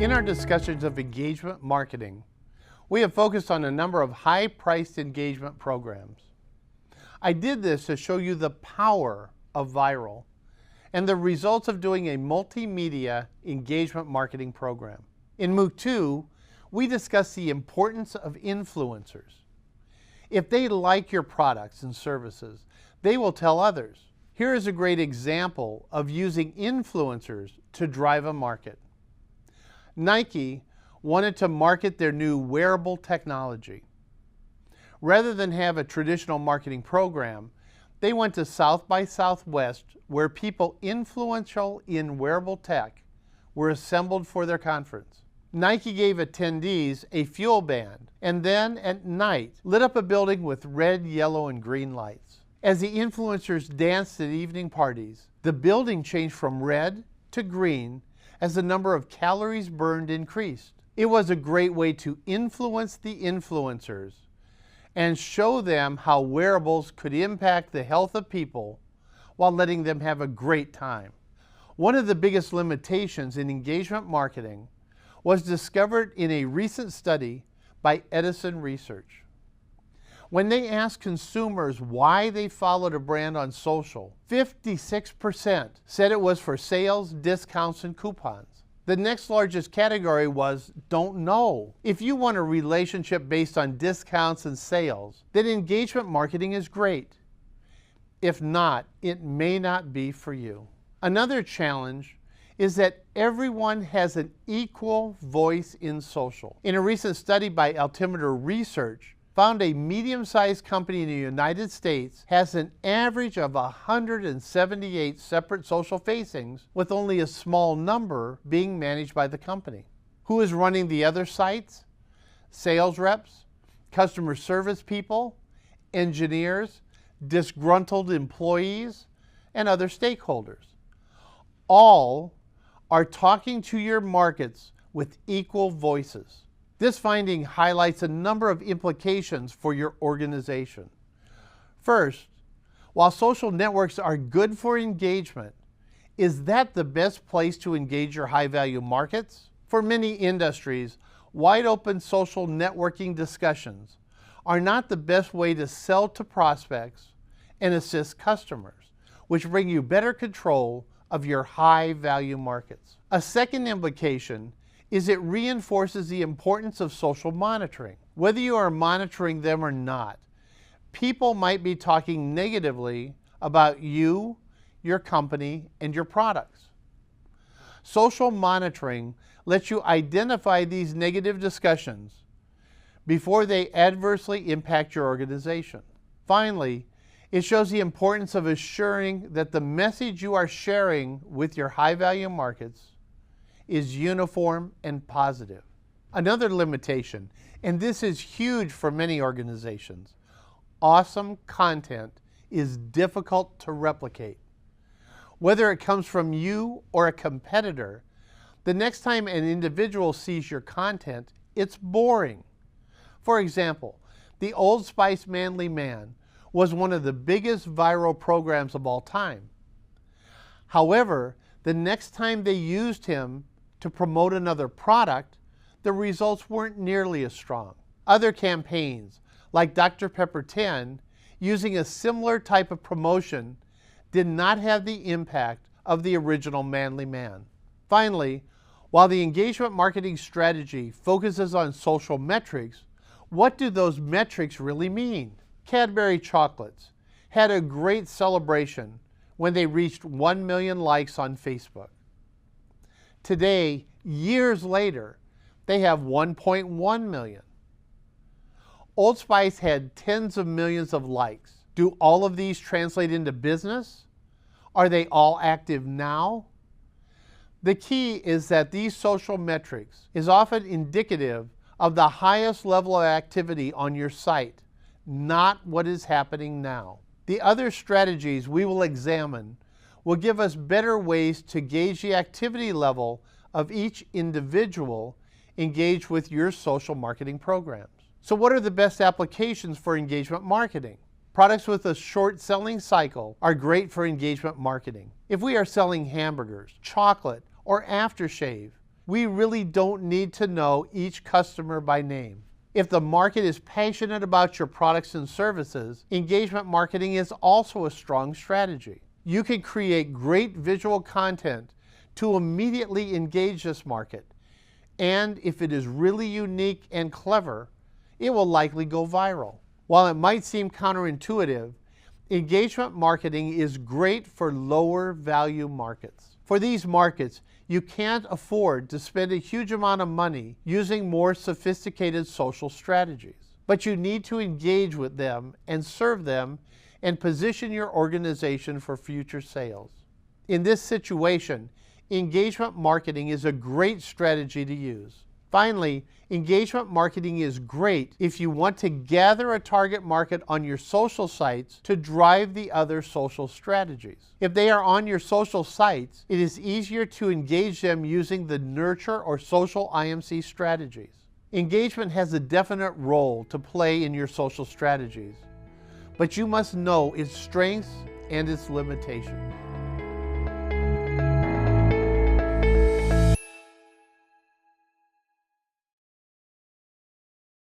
In our discussions of engagement marketing, we have focused on a number of high-priced engagement programs. I did this to show you the power of viral and the results of doing a multimedia engagement marketing program. In MOOC 2, we discussed the importance of influencers. If they like your products and services, they will tell others. Here is a great example of using influencers to drive a market. Nike wanted to market their new wearable technology. Rather than have a traditional marketing program, they went to South by Southwest, where people influential in wearable tech were assembled for their conference. Nike gave attendees a fuel band and then at night lit up a building with red, yellow, and green lights. As the influencers danced at evening parties, the building changed from red to green as the number of calories burned increased. It was a great way to influence the influencers and show them how wearables could impact the health of people while letting them have a great time. One of the biggest limitations in engagement marketing was discovered in a recent study by Edison Research. When they asked consumers why they followed a brand on social, 56% said it was for sales, discounts, and coupons. The next largest category was don't know. If you want a relationship based on discounts and sales, then engagement marketing is great. If not, it may not be for you. Another challenge is that everyone has an equal voice in social. In a recent study by Altimeter Research, found a medium-sized company in the United States has an average of 178 separate social facings, with only a small number being managed by the company. Who is running the other sites? Sales reps, customer service people, engineers, disgruntled employees, and other stakeholders. All are talking to your markets with equal voices. This finding highlights a number of implications for your organization. First, while social networks are good for engagement, is that the best place to engage your high-value markets? For many industries, wide-open social networking discussions are not the best way to sell to prospects and assist customers, which bring you better control of your high-value markets. A second implication is it reinforces the importance of social monitoring. Whether you are monitoring them or not, people might be talking negatively about you, your company, and your products. Social monitoring lets you identify these negative discussions before they adversely impact your organization. Finally, it shows the importance of assuring that the message you are sharing with your high-value markets is uniform and positive. Another limitation, and this is huge for many organizations, awesome content is difficult to replicate. Whether it comes from you or a competitor, the next time an individual sees your content, it's boring. For example, the Old Spice Manly Man was one of the biggest viral programs of all time. However, the next time they used him to promote another product, the results weren't nearly as strong. Other campaigns, like Dr. Pepper 10, using a similar type of promotion, did not have the impact of the original Manly Man. Finally, while the engagement marketing strategy focuses on social metrics, what do those metrics really mean? Cadbury Chocolates had a great celebration when they reached 1 million likes on Facebook. Today, years later, they have 1.1 million. Old Spice had tens of millions of likes. Do all of these translate into business? Are they all active now? The key is that these social metrics is often indicative of the highest level of activity on your site, not what is happening now. The other strategies we will examine will give us better ways to gauge the activity level of each individual engaged with your social marketing programs. So what are the best applications for engagement marketing? Products with a short selling cycle are great for engagement marketing. If we are selling hamburgers, chocolate, or aftershave, We really don't need to know each customer by name. If the market is passionate about your products and services, engagement marketing is also a strong strategy. You can create great visual content to immediately engage this market. And if it is really unique and clever, it will likely go viral. While it might seem counterintuitive, engagement marketing is great for lower value markets. For these markets, you can't afford to spend a huge amount of money using more sophisticated social strategies. But you need to engage with them and serve them and position your organization for future sales. In this situation, engagement marketing is a great strategy to use. Finally, engagement marketing is great if you want to gather a target market on your social sites to drive the other social strategies. If they are on your social sites, it is easier to engage them using the nurture or social IMC strategies. Engagement has a definite role to play in your social strategies, but you must know its strengths and its limitations.